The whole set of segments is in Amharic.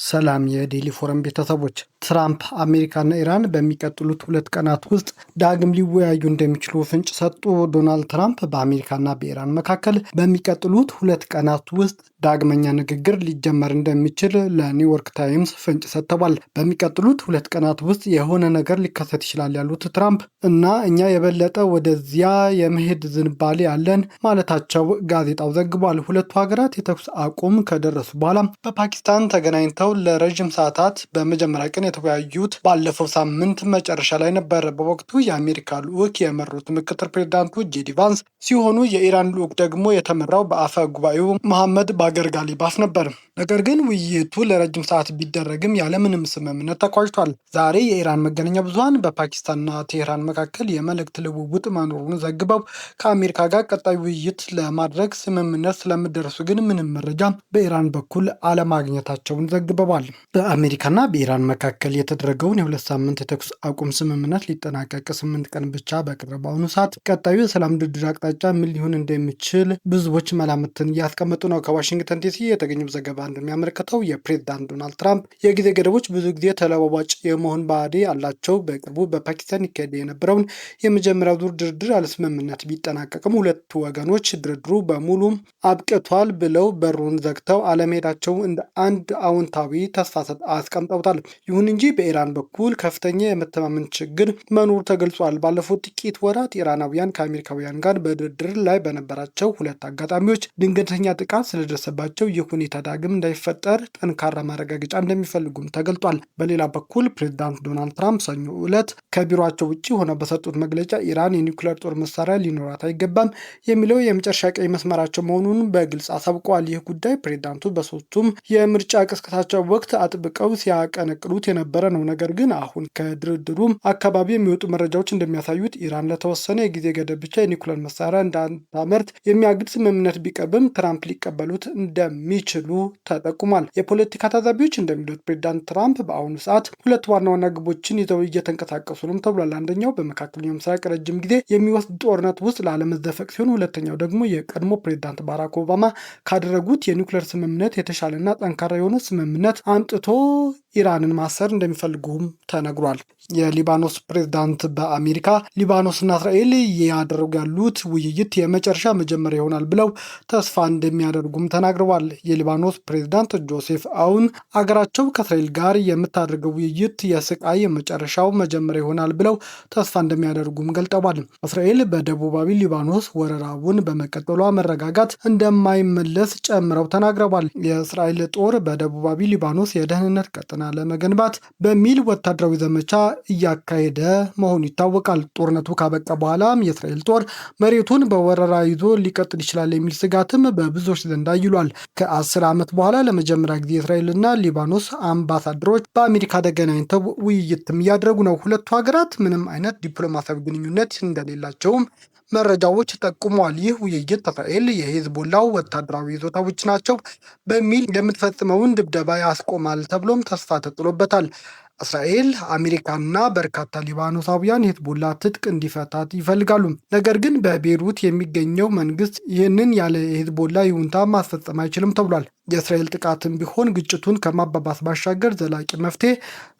ሰላም የዴሊ ፎረም ቤተሰቦች፣ ትራምፕ አሜሪካና ኢራን በሚቀጥሉት 2 ቀናት ውስጥ ዳግም ሊወያዩ እንደሚችሉ ፍንጭ ሰጡ። ዶናልድ ትራምፕ በአሜሪካና በኢራን መካከል በሚቀጥሉት 2 ቀናት ውስጥ ዳግመኛ ንግግር ሊጀመር እንደሚችል ለኒውዮርክ ታይምስ ፍንጭ ሰጥተዋል። በሚቀጥሉት 2 ቀናት ውስጥ የሆነ ነገር ሊከሰት ይችላል ያሉት ትራምፕ እና እኛ የበለጠ ወደዚያ የመሄድ ዝንባሌ አለን ማለታቸው ጋዜጣው ዘግቧል። ሁለቱ ሀገራት የተኩስ አቁም ከደረሱ በኋላ በፓኪስታን ተገናኝተው ለረጅም ሰዓታት በመጀመሪያ ቀን የተወያዩት ባለፈው ሳምንት መጨረሻ ላይ ነበር። በወቅቱ የአሜሪካ ልዑክ የመሩት ምክትል ፕሬዚዳንቱ ጄዲ ቫንስ ሲሆኑ የኢራን ልዑክ ደግሞ የተመራው በአፈ ጉባኤው መሐመድ ባገር ጋሊባፍ ነበር። ነገር ግን ውይይቱ ለረጅም ሰዓት ቢደረግም ያለምንም ስምምነት ተቋጭቷል። ዛሬ የኢራን መገናኛ ብዙሃን በፓኪስታንና ቴህራን መካከል የመልእክት ልውውጥ መኖሩን ዘግበው ከአሜሪካ ጋር ቀጣይ ውይይት ለማድረግ ስምምነት ስለመደረሱ ግን ምንም መረጃ በኢራን በኩል አለማግኘታቸውን ዘግበዋል። በአሜሪካና በኢራን መካከል የተደረገውን የ2 ሳምንት የተኩስ አቁም ስምምነት ሊጠናቀቅ 8 ቀን ብቻ በቀረ በአሁኑ ሰዓት ቀጣዩ የሰላም ድርድር አቅጣጫ ምን ሊሆን እንደሚችል ብዙዎች መላምትን እያስቀመጡ ነው። ከዋሽንግተን ዲሲ የተገኘው ዘገባ እንደሚያመለክተው የፕሬዝዳንት ዶናልድ ትራምፕ የጊዜ ገደቦች ብዙ ጊዜ ተለዋዋጭ የመሆን ባህሪ አላቸው። በቅርቡ በፓኪስታን ይካሄድ የነበረውን የመጀመሪያው ዙር ድርድር አለስምምነት ቢጠናቀቅም ሁለቱ ወገኖች ድርድሩ በሙሉ አብቅቷል ብለው በሩን ዘግተው አለመሄዳቸው እንደ አንድ አዎንታዊ ተስፋ አስቀምጠውታል። ይሁን እንጂ በኢራን በኩል ከፍተኛ የመተማመን ችግር መኖሩ ተገልጿል። ባለፉት ጥቂት ወራት ኢራናውያን ከአሜሪካውያን ጋር በድርድር ላይ በነበራቸው 2 አጋጣሚዎች ድንገተኛ ጥቃት ስለደረሰባቸው ይህ ሁኔታ ዳግም እንዳይፈጠር ጠንካራ ማረጋገጫ እንደሚፈልጉም ተገልጧል። በሌላ በኩል ፕሬዝዳንት ዶናልድ ትራምፕ ሰኞ ዕለት ከቢሮቸው ውጭ ሆነው በሰጡት መግለጫ ኢራን የኒውክሌር ጦር መሳሪያ ሊኖራት አይገባም የሚለው የመጨረሻ ቀይ መስመራቸው መሆኑን በግልጽ አሳውቀዋል። ይህ ጉዳይ ፕሬዝዳንቱ በሶስቱም የምርጫ ቅስቀሳቸው ወቅት አጥብቀው ሲያቀነቅሉት የነበረ ነው። ነገር ግን አሁን ከድርድሩ አካባቢ የሚወጡ መረጃዎች እንደሚያሳዩት ኢራን ለተወሰነ የጊዜ ገደብ ብቻ የኒውክሌር መሳሪያ እንዳታመርት የሚያግድ ስምምነት ቢቀርብም ትራምፕ ሊቀበሉት እንደሚችሉ ተጠቁሟል። የፖለቲካ ታዛቢዎች እንደሚሉት ፕሬዝዳንት ትራምፕ በአሁኑ ሰዓት 2 ዋና ዋና ግቦችን ይዘው እየተንቀሳቀሱ ነው ተብሏል። አንደኛው በመካከለኛው ምስራቅ ረጅም ጊዜ የሚወስድ ጦርነት ውስጥ ላለመዘፈቅ ሲሆን፣ ሁለተኛው ደግሞ የቀድሞ ፕሬዝዳንት ባራክ ኦባማ ካደረጉት የኒውክሌር ስምምነት የተሻለና ጠንካራ የሆነ ስምምነት አምጥቶ ኢራንን ማሰር እንደሚፈልጉም ተነግሯል። የሊባኖስ ፕሬዝዳንት በአሜሪካ ሊባኖስና እስራኤል ያደረጉ ያሉት ውይይት የመጨረሻ መጀመሪያ ይሆናል ብለው ተስፋ እንደሚያደርጉም ተናግረዋል። የሊባኖስ ፕሬዝዳንት ጆሴፍ አውን አገራቸው ከእስራኤል ጋር የምታደርገው ውይይት የስቃይ የመጨረሻው መጀመሪያ ይሆናል ብለው ተስፋ እንደሚያደርጉም ገልጠዋል። እስራኤል በደቡባዊ ሊባኖስ ወረራውን በመቀጠሏ መረጋጋት እንደማይመለስ ጨምረው ተናግረዋል። የእስራኤል ጦር በደቡባዊ ሊባኖስ የደህንነት ቀጠና ለመገንባት በሚል ወታደራዊ ዘመቻ እያካሄደ መሆኑ ይታወቃል። ጦርነቱ ካበቃ በኋላም የእስራኤል ጦር መሬቱን በወረራ ይዞ ሊቀጥል ይችላል የሚል ስጋትም በብዙዎች ዘንድ አይሏል። ከ10 ዓመት በኋላ ለመጀመሪያ ጊዜ እስራኤልና ሊባኖስ አምባሳደሮች በአሜሪካ ተገናኝተው ውይይትም እያደረጉ ነው። ሁለቱ ሀገራት ምንም አይነት ዲፕሎማሲያዊ ግንኙነት እንደሌላቸውም መረጃዎች ጠቁመዋል። ይህ ውይይት እስራኤል የሄዝቦላው ወታደራዊ ይዞታዎች ናቸው በሚል የምትፈጽመውን ድብደባ ያስቆማል ተብሎም ተስፋ ተጥሎበታል። እስራኤል፣ አሜሪካና በርካታ ሊባኖሳውያን ሄዝቦላ ትጥቅ እንዲፈታት ይፈልጋሉ። ነገር ግን በቤይሩት የሚገኘው መንግስት ይህንን ያለ ሄዝቦላ ይሁንታ ማስፈጸም አይችልም ተብሏል። የእስራኤል ጥቃትም ቢሆን ግጭቱን ከማባባስ ባሻገር ዘላቂ መፍትሄ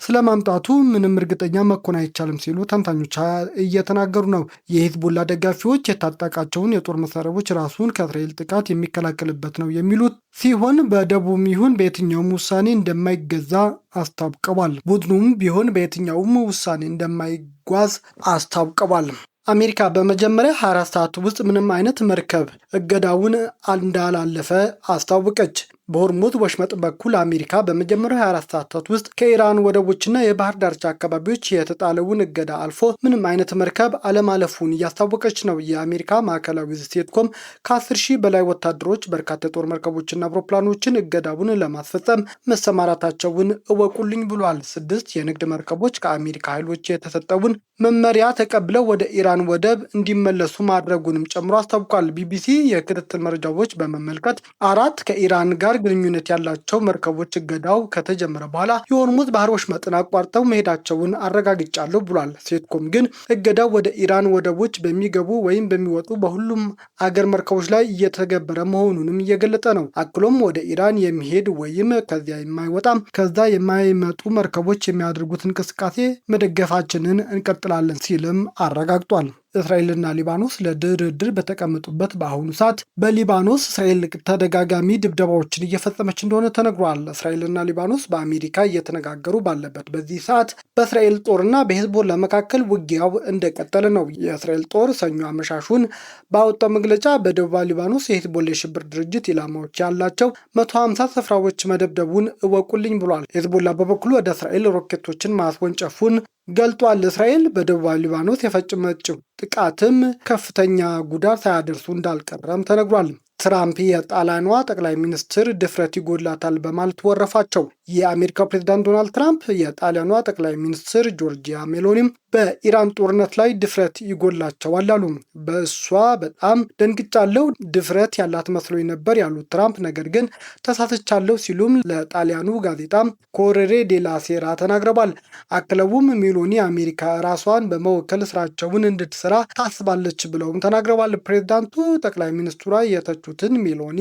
ስለማምጣቱ ምንም እርግጠኛ መኮን አይቻልም ሲሉ ተንታኞች እየተናገሩ ነው። የሄዝቦላ ደጋፊዎች የታጠቃቸውን የጦር መሳሪያዎች ራሱን ከእስራኤል ጥቃት የሚከላከልበት ነው የሚሉት ሲሆን በደቡብም ይሁን በየትኛውም ውሳኔ እንደማይገዛ አስታውቀዋል። ቡድኑም ቢሆን በየትኛውም ውሳኔ እንደማይጓዝ አስታውቀዋል። አሜሪካ በመጀመሪያ 24 ሰዓት ውስጥ ምንም አይነት መርከብ እገዳውን እንዳላለፈ አስታወቀች። በሆርሙዝ ወሽመጥ በኩል አሜሪካ በመጀመሪያው 24 ሰዓታት ውስጥ ከኢራን ወደቦችና የባህር ዳርቻ አካባቢዎች የተጣለውን እገዳ አልፎ ምንም አይነት መርከብ አለማለፉን እያስታወቀች ነው። የአሜሪካ ማዕከላዊ ስቴትኮም ከ10,000 በላይ ወታደሮች፣ በርካታ የጦር መርከቦችና አውሮፕላኖችን እገዳውን ለማስፈጸም መሰማራታቸውን እወቁልኝ ብሏል። 6 የንግድ መርከቦች ከአሜሪካ ኃይሎች የተሰጠውን መመሪያ ተቀብለው ወደ ኢራን ወደብ እንዲመለሱ ማድረጉንም ጨምሮ አስታውቋል። ቢቢሲ የክትትል መረጃዎች በመመልከት 4 ከኢራን ጋር ግንኙነት ያላቸው መርከቦች እገዳው ከተጀመረ በኋላ የሆርሙዝ ባህር ወሽመጥን አቋርጠው መሄዳቸውን አረጋግጫለሁ ብሏል። ሴትኮም ግን እገዳው ወደ ኢራን ወደቦች በሚገቡ ወይም በሚወጡ በሁሉም አገር መርከቦች ላይ እየተገበረ መሆኑንም እየገለጸ ነው። አክሎም ወደ ኢራን የሚሄድ ወይም ከዚያ የማይወጣም ከዛ የማይመጡ መርከቦች የሚያደርጉት እንቅስቃሴ መደገፋችንን እንቀጥላለን ሲልም አረጋግጧል። እስራኤልና ሊባኖስ ለድርድር በተቀመጡበት በአሁኑ ሰዓት በሊባኖስ እስራኤል ተደጋጋሚ ድብደባዎችን እየፈጸመች እንደሆነ ተነግሯል። እስራኤልና ሊባኖስ በአሜሪካ እየተነጋገሩ ባለበት በዚህ ሰዓት በእስራኤል ጦርና በሄዝቦላ መካከል ውጊያው እንደቀጠለ ነው። የእስራኤል ጦር ሰኞ አመሻሹን ባወጣው መግለጫ በደቡብ ሊባኖስ የሄዝቦላ የሽብር ድርጅት ኢላማዎች ያላቸው 150 ስፍራዎች መደብደቡን እወቁልኝ ብሏል። ሄዝቦላ በበኩሉ ወደ እስራኤል ሮኬቶችን ማስወንጨፉን ገልጧል። እስራኤል በደቡብ ሊባኖስ የፈጸመችው ጥቃትም ከፍተኛ ጉዳት ሳያደርሱ እንዳልቀረም ተነግሯል። ትራምፕ የጣሊያኗ ጠቅላይ ሚኒስትር ድፍረት ይጎድላታል በማለት ወረፋቸው። የአሜሪካው ፕሬዝዳንት ዶናልድ ትራምፕ የጣሊያኗ ጠቅላይ ሚኒስትር ጆርጂያ ሜሎኒም በኢራን ጦርነት ላይ ድፍረት ይጎድላቸዋል አሉ። በእሷ በጣም ደንግጫለሁ፣ ድፍረት ያላት መስሎኝ ነበር ያሉት ትራምፕ ነገር ግን ተሳስቻለሁ ሲሉም ለጣሊያኑ ጋዜጣ ኮሬሬ ዴላ ሴራ ተናግረዋል። አክለውም ሜሎኒ አሜሪካ ራሷን በመወከል ስራቸውን እንድትሰራ ታስባለች ብለውም ተናግረዋል። ፕሬዝዳንቱ ጠቅላይ ሚኒስትሯ የተቹትን ሜሎኒ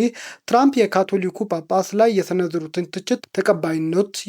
ትራምፕ የካቶሊኩ ጳጳስ ላይ የሰነዘሩትን ትችት ተቀባይነት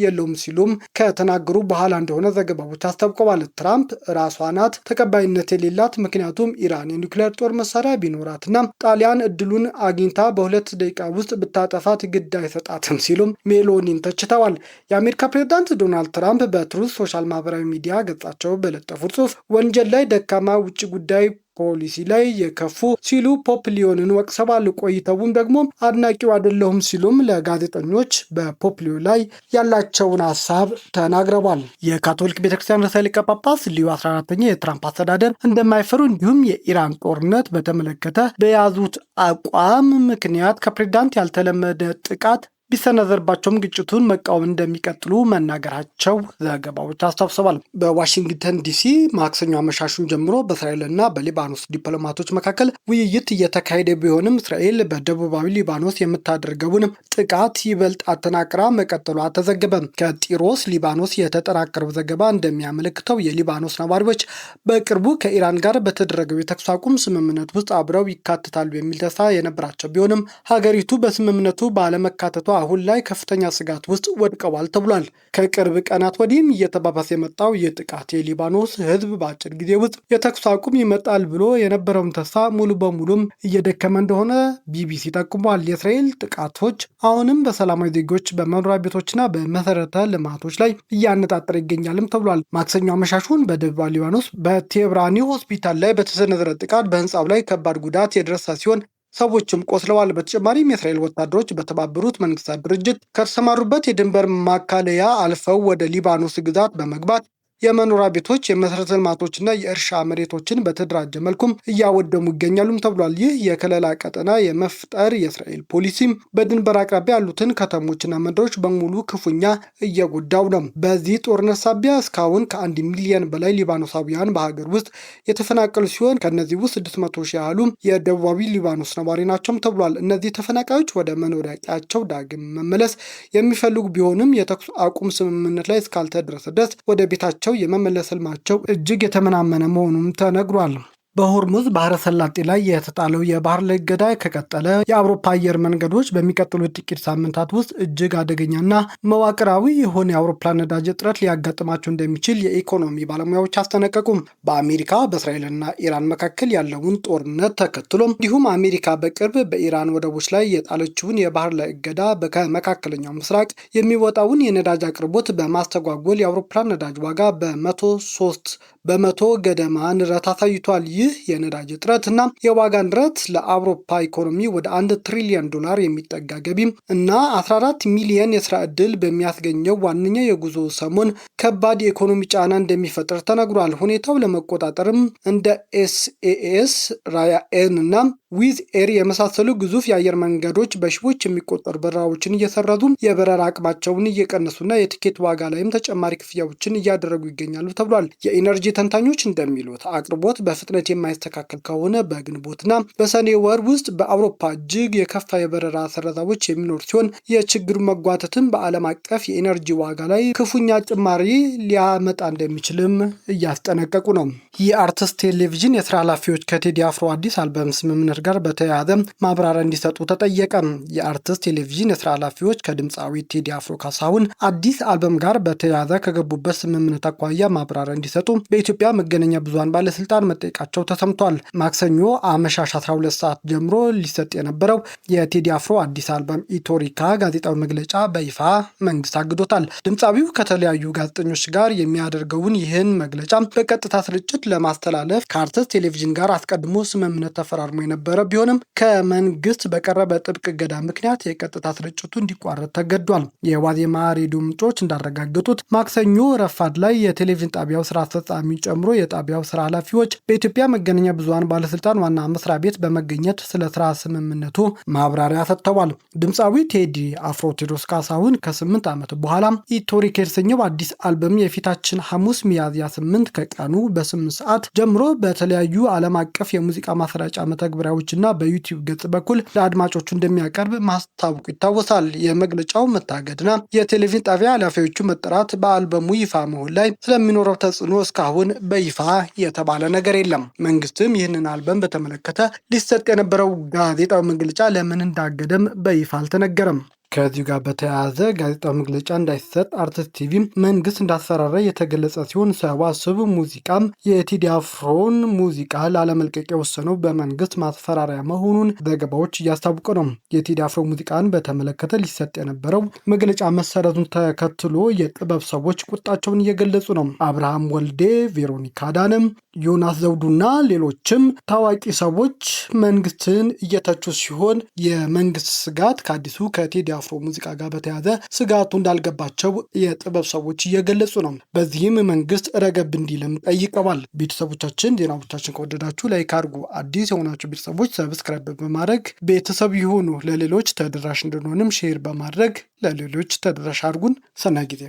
የለውም ሲሉም ከተናገሩ በኋላ እንደሆነ ዘገባዎች አስታውቀዋል። ትራምፕ ራሷ ናት ተቀባይነት የሌላት ምክንያቱም ኢራን የኒውክሌር ጦር መሳሪያ ቢኖራትና ጣሊያን እድሉን አግኝታ በ2 ደቂቃ ውስጥ ብታጠፋት ግድ አይሰጣትም ሲሉም ሜሎኒን ተችተዋል። የአሜሪካ ፕሬዝዳንት ዶናልድ ትራምፕ በትሩዝ ሶሻል ማህበራዊ ሚዲያ ገጻቸው በለጠፉት ጽሑፍ ወንጀል ላይ ደካማ፣ ውጭ ጉዳይ ፖሊሲ ላይ የከፉ ሲሉ ፖፕ ሊዮንን ወቅሰዋል። ቆይተውም ደግሞ አድናቂው አይደለሁም ሲሉም ለጋዜጠኞች በፖፕ ሊዮ ላይ ያላቸውን ሀሳብ ተናግረዋል። የካቶሊክ ቤተክርስቲያን ርዕሰ ሊቀ ጳጳስ ሊዮ 14ኛ የትራምፕ አስተዳደር እንደማይፈሩ እንዲሁም የኢራን ጦርነት በተመለከተ በያዙት አቋም ምክንያት ከፕሬዝዳንት ያልተለመደ ጥቃት ቢሰነዘርባቸውም ግጭቱን መቃወም እንደሚቀጥሉ መናገራቸው ዘገባዎች አስታውሰዋል። በዋሽንግተን ዲሲ ማክሰኞ አመሻሹን ጀምሮ በእስራኤልና በሊባኖስ ዲፕሎማቶች መካከል ውይይት እየተካሄደ ቢሆንም እስራኤል በደቡባዊ ሊባኖስ የምታደርገውን ጥቃት ይበልጥ አጠናክራ መቀጠሏ ተዘገበ። ከጢሮስ ሊባኖስ የተጠናቀረው ዘገባ እንደሚያመለክተው የሊባኖስ ነዋሪዎች በቅርቡ ከኢራን ጋር በተደረገው የተኩስ አቁም ስምምነት ውስጥ አብረው ይካተታሉ የሚል ተስፋ የነበራቸው ቢሆንም ሀገሪቱ በስምምነቱ ባለመካተቷ አሁን ላይ ከፍተኛ ስጋት ውስጥ ወድቀዋል ተብሏል። ከቅርብ ቀናት ወዲህም እየተባባሰ የመጣው ይህ ጥቃት የሊባኖስ ሕዝብ በአጭር ጊዜ ውስጥ የተኩስ አቁም ይመጣል ብሎ የነበረውን ተስፋ ሙሉ በሙሉም እየደከመ እንደሆነ ቢቢሲ ጠቁሟል። የእስራኤል ጥቃቶች አሁንም በሰላማዊ ዜጎች በመኖሪያ ቤቶችና በመሰረተ ልማቶች ላይ እያነጣጠረ ይገኛልም ተብሏል። ማክሰኞ አመሻሹን በደቡብ ሊባኖስ በቴብራኒ ሆስፒታል ላይ በተሰነዘረ ጥቃት በህንፃው ላይ ከባድ ጉዳት የደረሰ ሲሆን ሰዎችም ቆስለዋል። በተጨማሪም የእስራኤል ወታደሮች በተባበሩት መንግስታት ድርጅት ከተሰማሩበት የድንበር ማካለያ አልፈው ወደ ሊባኖስ ግዛት በመግባት የመኖሪያ ቤቶች፣ የመሰረተ ልማቶችና የእርሻ መሬቶችን በተደራጀ መልኩም እያወደሙ ይገኛሉም ተብሏል። ይህ የከለላ ቀጠና የመፍጠር የእስራኤል ፖሊሲም በድንበር አቅራቢያ ያሉትን ከተሞችና መንደሮች በሙሉ ክፉኛ እየጎዳው ነው። በዚህ ጦርነት ሳቢያ እስካሁን ከ1 ሚሊዮን በላይ ሊባኖሳውያን በሀገር ውስጥ የተፈናቀሉ ሲሆን ከእነዚህ ውስጥ 600 ሺህ ያህሉ የደቡባዊ ሊባኖስ ነዋሪ ናቸውም ተብሏል። እነዚህ ተፈናቃዮች ወደ መኖሪያ ቀያቸው ዳግም መመለስ የሚፈልጉ ቢሆንም የተኩስ አቁም ስምምነት ላይ እስካልተደረሰ ድረስ ወደ ቤታቸው የመመለስ ህልማቸው እጅግ የተመናመነ መሆኑም ተነግሯል። በሆርሙዝ ባህረ ሰላጤ ላይ የተጣለው የባህር ላይ እገዳ ከቀጠለ የአውሮፓ አየር መንገዶች በሚቀጥሉት ጥቂት ሳምንታት ውስጥ እጅግ አደገኛና መዋቅራዊ የሆነ የአውሮፕላን ነዳጅ እጥረት ሊያጋጥማቸው እንደሚችል የኢኮኖሚ ባለሙያዎች አስጠነቀቁም። በአሜሪካ በእስራኤልና ኢራን መካከል ያለውን ጦርነት ተከትሎ እንዲሁም አሜሪካ በቅርብ በኢራን ወደቦች ላይ የጣለችውን የባህር ላይ እገዳ ከመካከለኛው ምስራቅ የሚወጣውን የነዳጅ አቅርቦት በማስተጓጎል የአውሮፕላን ነዳጅ ዋጋ በ103 በመቶ ገደማ ንረት አሳይቷል። ይህ የነዳጅ እጥረት እና የዋጋ ንረት ለአውሮፓ ኢኮኖሚ ወደ $1 ትሪሊዮን የሚጠጋ ገቢም እና 14 ሚሊዮን የስራ ዕድል በሚያስገኘው ዋነኛ የጉዞ ሰሞን ከባድ የኢኮኖሚ ጫና እንደሚፈጥር ተነግሯል። ሁኔታው ለመቆጣጠርም እንደ ኤስኤኤስ፣ ራያኤን እና ዊዝ ኤር የመሳሰሉ ግዙፍ የአየር መንገዶች በሺዎች የሚቆጠሩ በረራዎችን እየሰረዙ የበረራ አቅማቸውን እየቀነሱና የትኬት ዋጋ ላይም ተጨማሪ ክፍያዎችን እያደረጉ ይገኛሉ ተብሏል። የኢነርጂ ተንታኞች እንደሚሉት አቅርቦት በፍጥነት የማይስተካከል ከሆነ በግንቦትና በሰኔ ወር ውስጥ በአውሮፓ እጅግ የከፋ የበረራ ሰረዛዎች የሚኖር ሲሆን የችግሩ መጓተትም በዓለም አቀፍ የኢነርጂ ዋጋ ላይ ክፉኛ ጭማሪ ሊያመጣ እንደሚችልም እያስጠነቀቁ ነው። የአርትስ ቴሌቪዥን የስራ ኃላፊዎች ከቴዲ አፍሮ አዲስ አልበም ስምምነት ጋር በተያያዘ ማብራሪያ እንዲሰጡ ተጠየቀ። የአርትስ ቴሌቪዥን የስራ ኃላፊዎች ከድምፃዊ ቴዲ አፍሮ ካሳሁን አዲስ አልበም ጋር በተያያዘ ከገቡበት ስምምነት አኳያ ማብራሪያ እንዲሰጡ በኢትዮጵያ መገናኛ ብዙሃን ባለስልጣን መጠየቃቸው ተሰምቷል። ማክሰኞ አመሻሽ 12 ሰዓት ጀምሮ ሊሰጥ የነበረው የቴዲ አፍሮ አዲስ አልበም ኢቶሪካ ጋዜጣዊ መግለጫ በይፋ መንግስት አግዶታል። ድምፃዊው ከተለያዩ ጋዜጠኞች ጋር የሚያደርገውን ይህን መግለጫ በቀጥታ ስርጭት ለማስተላለፍ ከአርትስ ቴሌቪዥን ጋር አስቀድሞ ስምምነት ተፈራርሞ የነበረ ቢሆንም ከመንግስት በቀረበ ጥብቅ እገዳ ምክንያት የቀጥታ ስርጭቱ እንዲቋረጥ ተገዷል። የዋዜማ ሬዲዮ ምንጮች እንዳረጋገጡት ማክሰኞ ረፋድ ላይ የቴሌቪዥን ጣቢያው ስራ አስፈጻሚ ጨምሮ የጣቢያው ስራ ኃላፊዎች በኢትዮጵያ መገናኛ ብዙሃን ባለስልጣን ዋና መስሪያ ቤት በመገኘት ስለ ስራ ስምምነቱ ማብራሪያ ሰጥተዋል። ድምፃዊ ቴዲ አፍሮ ቴዎድሮስ ካሳሁን ከ8 ዓመት በኋላ ኢቶሪካ የተሰኘው አዲስ አልበም የፊታችን ሐሙስ ሚያዝያ 8 ከቀኑ በ8 ሰዓት ጀምሮ በተለያዩ ዓለም አቀፍ የሙዚቃ ማሰራጫ መተግበሪያዎችና በዩቲዩብ ገጽ በኩል ለአድማጮቹ እንደሚያቀርብ ማስታወቁ ይታወሳል። የመግለጫው መታገድና የቴሌቪዥን ጣቢያ ኃላፊዎቹ መጠራት በአልበሙ ይፋ መሆን ላይ ስለሚኖረው ተጽዕኖ እስካሁን በይፋ የተባለ ነገር የለም። መንግስትም ይህንን አልበም በተመለከተ ሊሰጥ የነበረው ጋዜጣዊ መግለጫ ለምን እንዳገደም በይፋ አልተነገረም። ከዚሁ ጋር በተያያዘ ጋዜጣዊ መግለጫ እንዳይሰጥ አርትስ ቲቪ መንግስት እንዳስፈራራ የተገለጸ ሲሆን ሰዋስብ ሙዚቃም የቴዲ አፍሮን ሙዚቃ ላለመልቀቅ የወሰነው በመንግስት ማስፈራሪያ መሆኑን ዘገባዎች እያስታወቁ ነው። የቴዲ አፍሮ ሙዚቃን በተመለከተ ሊሰጥ የነበረው መግለጫ መሰረዙን ተከትሎ የጥበብ ሰዎች ቁጣቸውን እየገለጹ ነው። አብርሃም ወልዴ፣ ቬሮኒካ አዳነም፣ ዮናስ ዘውዱና ሌሎችም ታዋቂ ሰዎች መንግስትን እየተቹ ሲሆን የመንግስት ስጋት ከአዲሱ ከቴዲ አፍሮ ሙዚቃ ጋር በተያያዘ ስጋቱ እንዳልገባቸው የጥበብ ሰዎች እየገለጹ ነው። በዚህም መንግስት ረገብ እንዲልም ጠይቀዋል። ቤተሰቦቻችን ዜናዎቻችን ከወደዳችሁ ላይክ አድርጉ። አዲስ የሆናችሁ ቤተሰቦች ሰብስክራይብ በማድረግ ቤተሰብ ይሁኑ። ለሌሎች ተደራሽ እንድንሆንም ሼር በማድረግ ለሌሎች ተደራሽ አድርጉን። ሰናይ ጊዜ